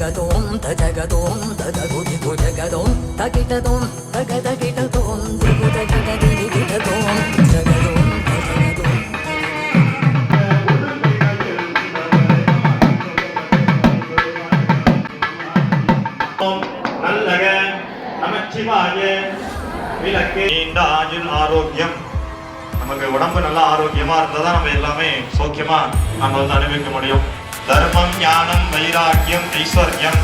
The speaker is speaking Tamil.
தஜகதோம் தஜகதோம் ததகுதிகு ஜகதோம் தகிடதோம் தகதகிடதோம் திகுதகிடதிகிடதோம் ஜகதோம் தஜகதோம். நல்லக நமச்சிவாய விளக்கு நீண்ட ஆயுள் ஆரோக்கியம். நமக்கு உடம்பு நல்லா ஆரோக்கியமா இருந்தாதான் நம்ம எல்லாமே சௌக்கியமா நம்ம அனுபவிக்க முடியும். தர்மம் ஞானம் வைராக்கியம் ஐஸ்வர்யம்